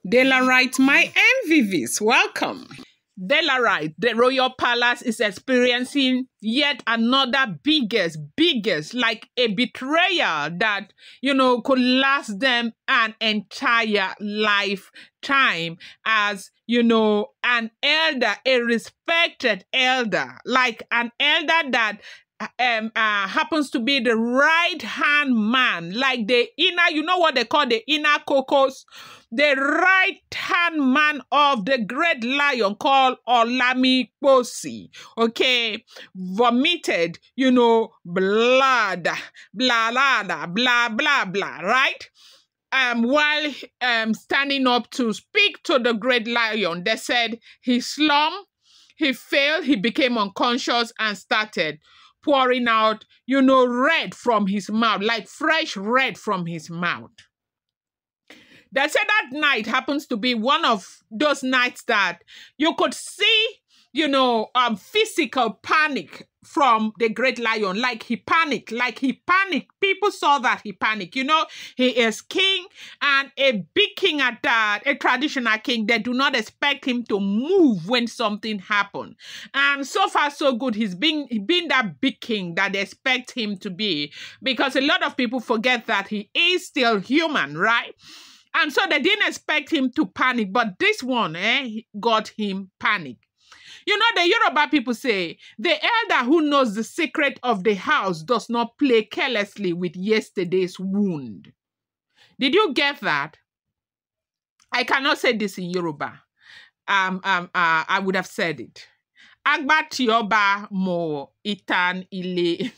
Bløød, my MVVs, welcome. Bløød, the royal palace is experiencing yet another biggest, like a betrayal that, could last them an entire lifetime as, an elder, a respected elder, like an elder that happens to be the right-hand man, like the inner, what they call the inner cocos, the right-hand man of the great lion called Olamikposi, okay, vomited, blood, blah, right? While standing up to speak to the great lion, they said he slumped, he failed, he became unconscious and started pouring out, red from his mouth, like fresh red from his mouth. They said that night happens to be one of those nights that you could see, physical panic from the great lion. Like he panicked. People saw that he panicked. He is king, and a big king at that, a traditional king. They do not expect him to move when something happens. And so far, so good. He's been that big king that they expect him to be, because a lot of people forget that he is still human, right? And so they didn't expect him to panic, but this one got him panic. The Yoruba people say, the elder who knows the secret of the house does not play carelessly with yesterday's wound. Did you get that? I cannot say this in Yoruba. I would have said it. Agba tioba mo itan ile.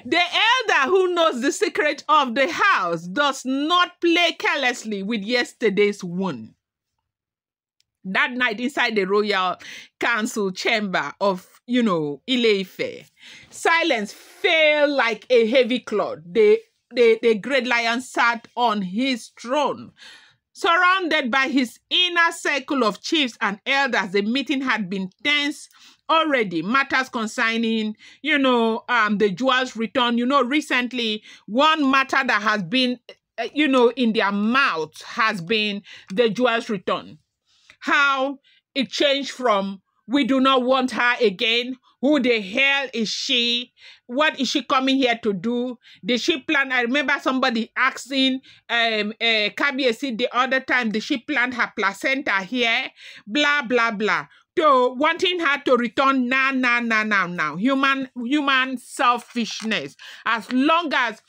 The elder who knows the secret of the house does not play carelessly with yesterday's wound. That night inside the royal council chamber of, Ile-Ife, silence fell like a heavy cloud. The great lion sat on his throne, surrounded by his inner circle of chiefs and elders. The meeting had been tense already. Matters concerning, the jewels return. Recently, one matter that has been, in their mouth has been the jewels return. How it changed from, we do not want her again. Who the hell is she? What is she coming here to do? Did she plan? I remember somebody asking Kabiesi the other time, did she plant her placenta here? Blah, blah, blah. So wanting her to return now. Human selfishness. As long as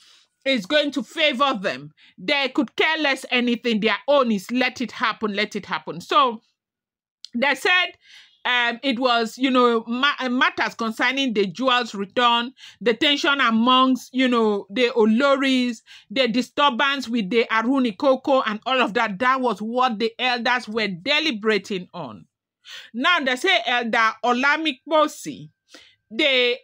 it's going to favor them, they could care less anything. Their own is let it happen. So they said it was, matters concerning the jewels return, the tension amongst, the Oloris, the disturbance with the Arunikoko and all of that. That was what the elders were deliberating on. Now they say Elder Olamikposi, the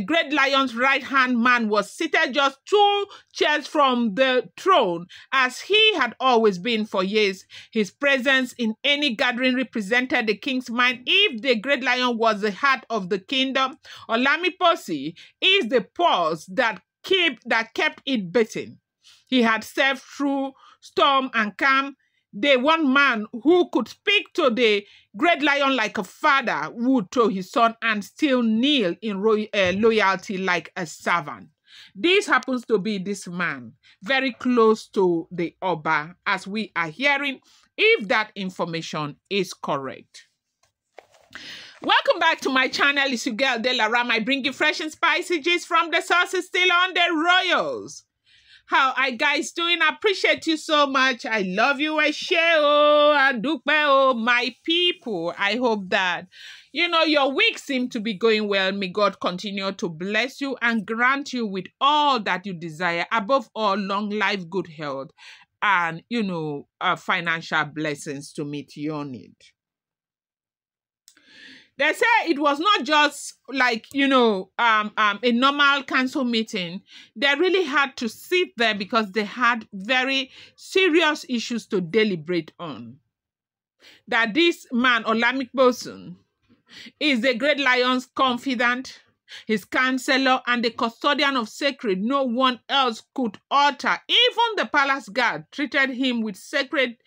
great lion's right-hand man, was seated just 2 chairs from the throne, as he had always been for years. His presence in any gathering represented the king's mind. If the great lion was the heart of the kingdom, Olamikposi is the pulse that kept it beating. He had served through storm and calm. The one man who could speak to the great lion like a father would to his son and still kneel in loyalty like a servant. This happens to be this man, very close to the Oba, as we are hearing, if that information is correct. Welcome back to my channel. It's your girl, Bløød. I bring you fresh and spicy gist from the sources still on the royals. How are you guys doing? I appreciate you so much. I love you. I share, my people. I hope that, your week seems to be going well. May God continue to bless you and grant you with all that you desire. Above all, long life, good health, and, financial blessings to meet your need. They say it was not just like, a normal council meeting. They really had to sit there because they had very serious issues to deliberate on. That this man, Olamikposi, is the great lion's confidant. his counselor, and the custodian of sacred. No one else could utter. Even the palace guard treated him with sacred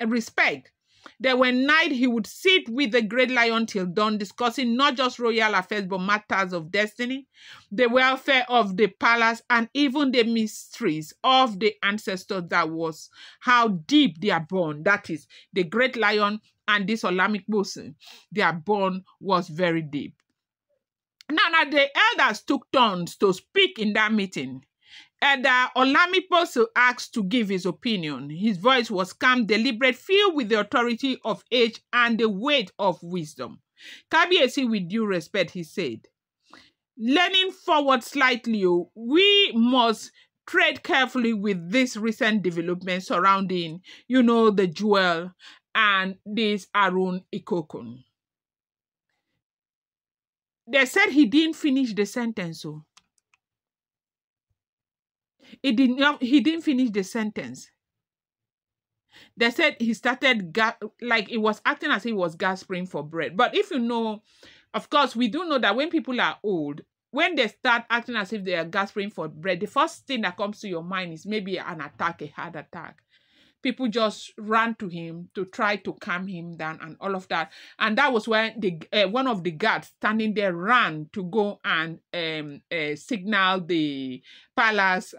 respect. There were nights he would sit with the great lion till dawn, discussing not just royal affairs, but matters of destiny, the welfare of the palace, and even the mysteries of the ancestors. That was how deep their bond, that is, the great lion and this Olamic person, their bond was very deep. Now the elders took turns to speak in that meeting. Elder Olamiposo asked to give his opinion. His voice was calm, deliberate, filled with the authority of age and the weight of wisdom. Kabiyesi, with due respect, he said, leaning forward slightly, we must tread carefully with this recent development surrounding, the jewel and this Arun Ikokun. They said he didn't finish the sentence, so. He didn't finish the sentence. They said he started, like it was acting as if he was gasping for breath. But if you know, of course, we do know that when people are old, when they start acting as if they are gasping for breath, the first thing that comes to your mind is maybe an attack, a heart attack. People just ran to him to try to calm him down and all of that. And that was when one of the guards standing there ran to go and signal the palace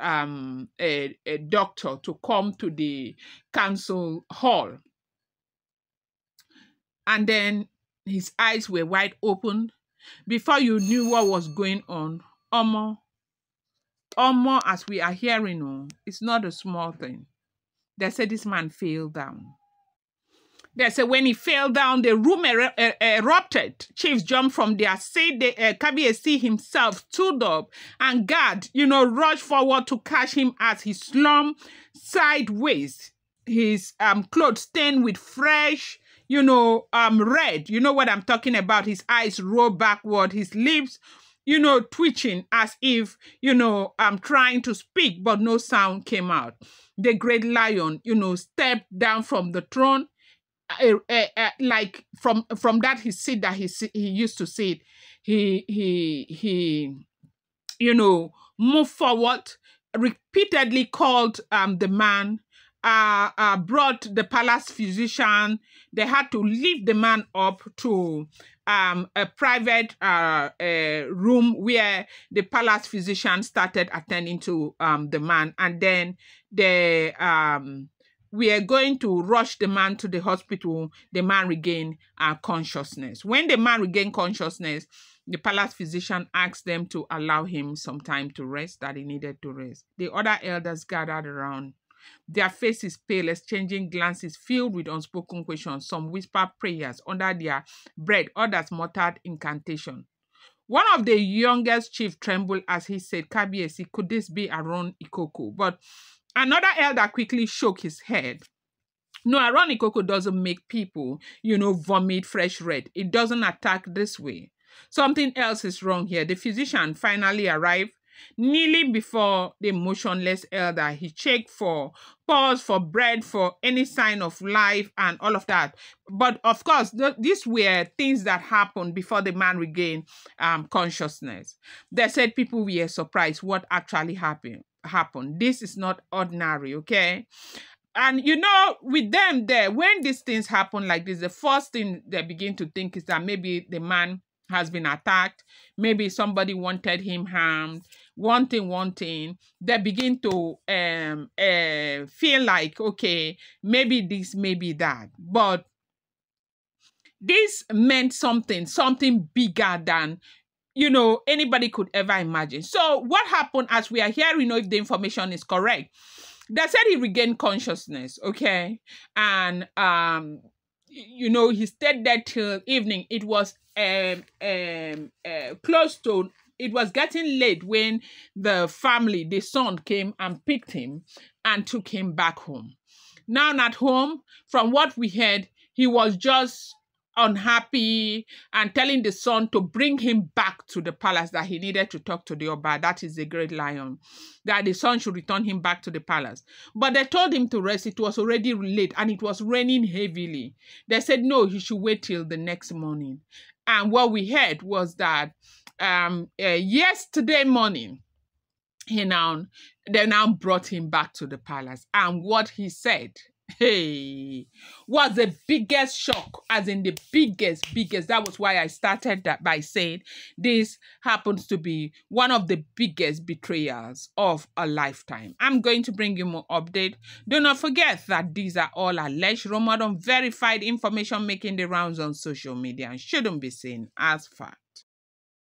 doctor to come to the council hall. And then his eyes were wide open. Before you knew what was going on, Omo, as we are hearing, it's not a small thing. They said this man fell down. They said when he fell down, the room erupted. Chiefs jumped from their seat. Kabiyesi himself stood up, and guard, rushed forward to catch him as he slumped sideways. His clothes stained with fresh, red. You know what I'm talking about. His eyes rolled backward. His lips, twitching as if, trying to speak, but no sound came out. The great lion, stepped down from the throne, like from that his seat that he used to sit. He moved forward, repeatedly called the man, brought the palace physician. They had to lift the man up to a private room where the palace physician started attending to the man, and then we are going to rush the man to the hospital. The man regained consciousness. When the man regained consciousness, the palace physician asked them to allow him some time to rest, that he needed to rest. The other elders gathered around. Their faces pale, exchanging glances filled with unspoken questions. Some whispered prayers under their breath, others muttered incantation. One of the youngest chief trembled as he said, Kabiyesi, could this be Arun Ikoko? But another elder quickly shook his head. No, Arun Ikoko doesn't make people, vomit fresh red. It doesn't attack this way. Something else is wrong here. The physician finally arrived. Kneeling before the motionless elder, he checked for pulse, for breath, for any sign of life and all of that. But of course, these were things that happened before the man regained consciousness. They said people were surprised what actually happened. This is not ordinary, okay? And with them there, when these things happen like this, the first thing they begin to think is that maybe the man has been attacked, maybe somebody wanted him harmed, one thing. They begin to feel like, okay, maybe this, maybe that. But this meant something bigger than, anybody could ever imagine. So what happened, as we are hearing, if the information is correct, they said he regained consciousness, okay? And, he stayed there till evening. It was close to, it was getting late when the family, the son, came and picked him and took him back home. Now at home, from what we heard, he was just unhappy and telling the son to bring him back to the palace, that he needed to talk to the Oba, that is the great lion, that the son should return him back to the palace. But they told him to rest. It was already late and it was raining heavily. They said no, he should wait till the next morning. And what we heard was that yesterday morning, they now brought him back to the palace, and what he said, hey, was the biggest shock, as in the biggest. That was why I started that by saying this happens to be one of the biggest betrayals of a lifetime. I'm going to bring you more update. Do not forget that these are all alleged, rumored, unverified information making the rounds on social media and shouldn't be seen as fact.